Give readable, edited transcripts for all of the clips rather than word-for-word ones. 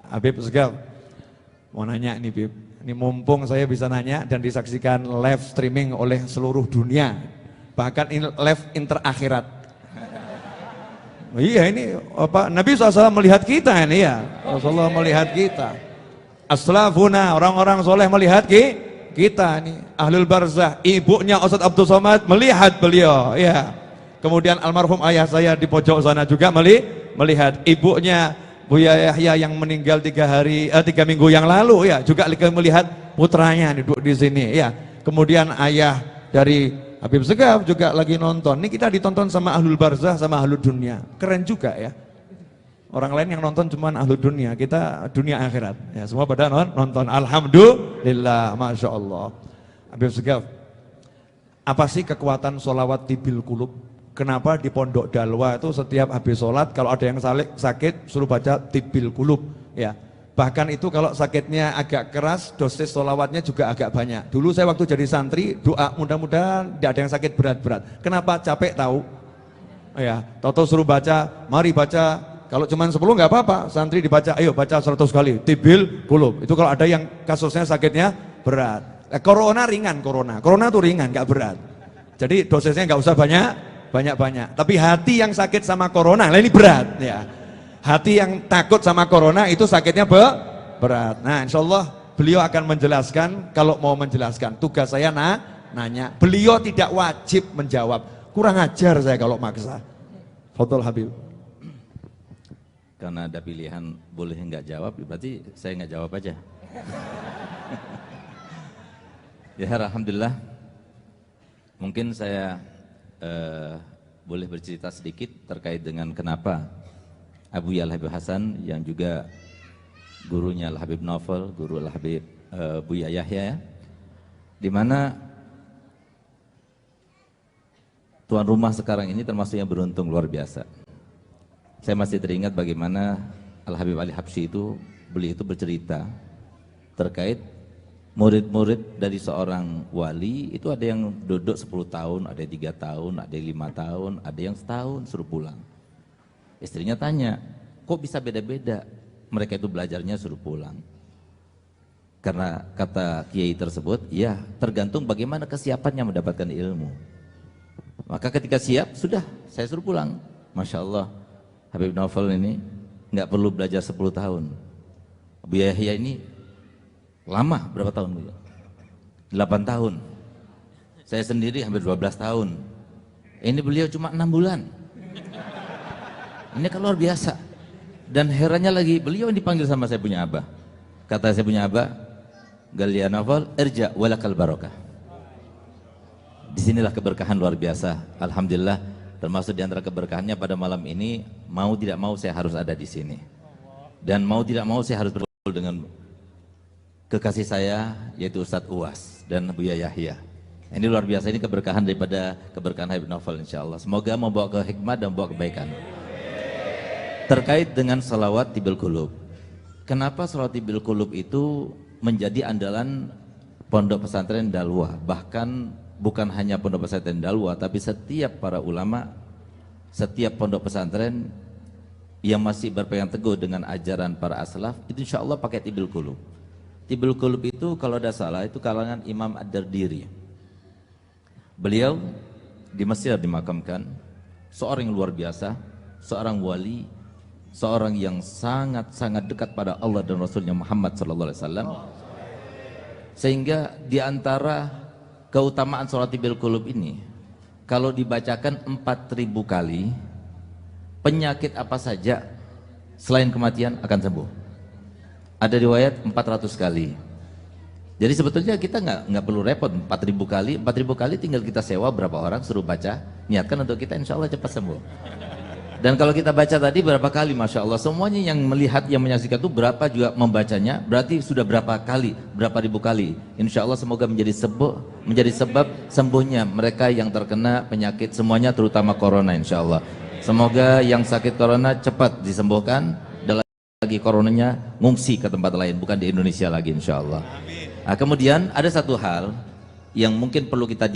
Habib Segaf, mau nanya nih Bib. Ini mumpung saya bisa nanya dan disaksikan live streaming oleh seluruh dunia. Bahkan live interakhirat. Iya ini apa Nabi SAW melihat kita ini ya. Rasulullah melihat kita. Aslafuna, orang-orang soleh melihat kita ini. Ahlul barzah, ibunya Ustadz Abdul Somad melihat beliau. Ya. Kemudian almarhum ayah saya di pojok sana juga melihat ibunya Buya Yahya yang meninggal 3 minggu yang lalu ya juga melihat putranya duduk di sini ya. Kemudian ayah dari Habib Segaf juga lagi nonton. Ini kita ditonton sama ahlul barzah sama ahlul dunia. Keren juga ya. Orang lain yang nonton cuma ahlul dunia, kita dunia akhirat. Ya semua pada nonton. Alhamdulillah, masya Allah. Habib Segaf, apa sih kekuatan sholawat tibil kulub? Kenapa di Pondok Dalwa itu setiap habis sholat kalau ada yang sakit suruh baca tibil kulub ya. Bahkan itu kalau sakitnya agak keras dosis sholawatnya juga agak banyak. Dulu saya waktu jadi santri doa mudah-mudahan tidak ada yang sakit berat-berat. Kenapa? Capek tahu ya. Toto suruh baca, mari baca. Kalau cuma 10 nggak apa-apa, santri dibaca, ayo baca 100 kali tibil kulub. Itu kalau ada yang kasusnya sakitnya berat. Corona ringan, corona tuh ringan nggak berat. Jadi dosisnya nggak usah banyak-banyak. Tapi hati yang sakit sama corona, nah ini berat ya. Hati yang takut sama corona itu sakitnya berat. Nah, insya Allah beliau akan menjelaskan. Kalau mau menjelaskan, tugas saya nanya. Beliau tidak wajib menjawab. Kurang ajar saya kalau maksa. Fadhol Habib. Karena ada pilihan boleh nggak jawab, berarti saya nggak jawab aja. Ya alhamdulillah. Mungkin saya boleh bercerita sedikit terkait dengan kenapa Abu Al Habib Hasan yang juga gurunya Al Habib Novel, guru Al Habib Buya Yahya, di mana tuan rumah sekarang ini termasuk yang beruntung luar biasa. Saya masih teringat bagaimana Al Habib Ali Habsyi itu beliau itu bercerita terkait murid-murid dari seorang wali itu ada yang duduk 10 tahun, ada yang 3 tahun, ada yang 5 tahun, ada yang setahun suruh pulang. Istrinya tanya, kok bisa beda-beda? Mereka itu belajarnya suruh pulang. Karena kata kiai tersebut, ya tergantung bagaimana kesiapannya mendapatkan ilmu. Maka ketika siap, sudah saya suruh pulang. Masya Allah, Habib Novel ini nggak perlu belajar 10 tahun. Abu Yahya ini lama, berapa tahun beliau? 8 tahun. Saya sendiri hampir 12 tahun. Ini beliau cuma 6 bulan. Ini kan luar biasa. Dan herannya lagi, beliau dipanggil sama saya punya abah. Kata saya punya abah, Galia Novel, irja walakal barokah. Disinilah keberkahan luar biasa. Alhamdulillah, termasuk di antara keberkahannya pada malam ini, mau tidak mau saya harus ada di sini. Dan mau tidak mau saya harus bergaul dengan kekasih saya, yaitu Ustadz Uwas dan Buya Yahya. Ini luar biasa, ini keberkahan daripada keberkahan Habib Novel insya Allah. Semoga membawa ke hikmah dan membawa kebaikan. Terkait dengan salawat tibil kulub. Kenapa salawat tibil kulub itu menjadi andalan pondok pesantren Dalwa? Bahkan bukan hanya pondok pesantren Dalwa, tapi setiap para ulama, setiap pondok pesantren yang masih berpegang teguh dengan ajaran para aslaf, itu insya Allah pakai tibil kulub. Tibil kulub itu kalau tidak salah itu kalangan Imam Ad-Dardiri. Beliau di Mesir dimakamkan, seorang yang luar biasa, seorang wali, seorang yang sangat-sangat dekat pada Allah dan Rasulnya Muhammad SAW. Sehingga di antara keutamaan sholat tibil kulub ini, kalau dibacakan 4.000 kali, penyakit apa saja selain kematian akan sembuh. Ada riwayat 400 kali. Jadi sebetulnya kita nggak perlu repot 4.000 kali. 4.000 kali tinggal kita sewa berapa orang suruh baca, niatkan untuk kita, insya Allah cepat sembuh. Dan kalau kita baca tadi berapa kali, masya Allah, semuanya yang melihat, yang menyaksikan itu berapa juga membacanya, berarti sudah berapa kali, berapa ribu kali. Insya Allah semoga menjadi sebab sembuhnya mereka yang terkena penyakit semuanya, terutama corona insya Allah. Semoga yang sakit corona cepat disembuhkan, dan lagi coronanya ngungsi ke tempat lain, bukan di Indonesia lagi insya Allah. Nah, kemudian ada satu hal yang mungkin perlu kita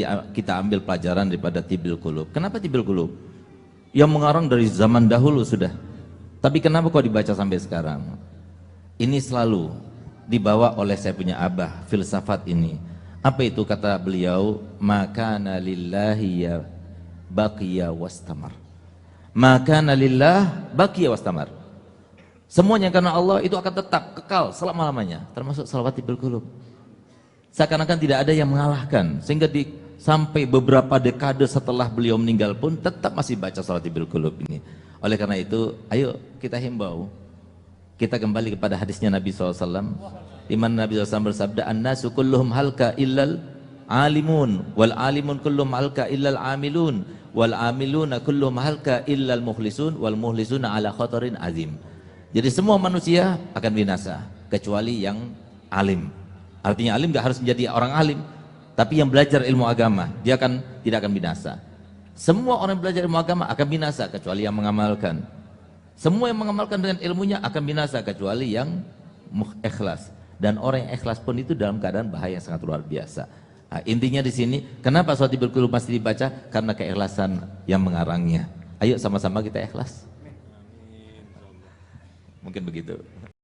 ambil pelajaran daripada tibil kulub. Kenapa tibil kulub? Yang mengarang dari zaman dahulu sudah, tapi kenapa kok dibaca sampai sekarang? ini selalu dibawa oleh saya punya abah, filsafat ini. Apa itu kata beliau? Makana lillahi ya baqiya wastamar. Makana lillah baqiya wastamar. Semuanya karena Allah itu akan tetap kekal selama-lamanya, termasuk salawatul qulub. Seakan-akan tidak ada yang mengalahkan, sehingga sampai beberapa dekade setelah beliau meninggal pun tetap masih baca salawatul qulub ini. Oleh karena itu, ayo kita himbau, kita kembali kepada hadisnya Nabi SAW, di mana Nabi SAW bersabda, "An-nasu kulluhum halka illal alimun, wal alimun kulluhum halka illal amilun, wal amiluna kulluhum halka illal mukhlisun, wal mukhlisuna ala khatarin azim." Jadi semua manusia akan binasa kecuali yang alim. Artinya alim gak harus menjadi orang alim, tapi yang belajar ilmu agama dia tidak akan binasa. Semua orang yang belajar ilmu agama akan binasa kecuali yang mengamalkan. Semua yang mengamalkan dengan ilmunya akan binasa kecuali yang ikhlas. Dan orang yang ikhlas pun itu dalam keadaan bahaya yang sangat luar biasa. Nah, intinya di sini, kenapa salawatul qulub masih dibaca? Karena keikhlasan yang mengarangnya. Ayo sama-sama kita ikhlas. Mungkin begitu.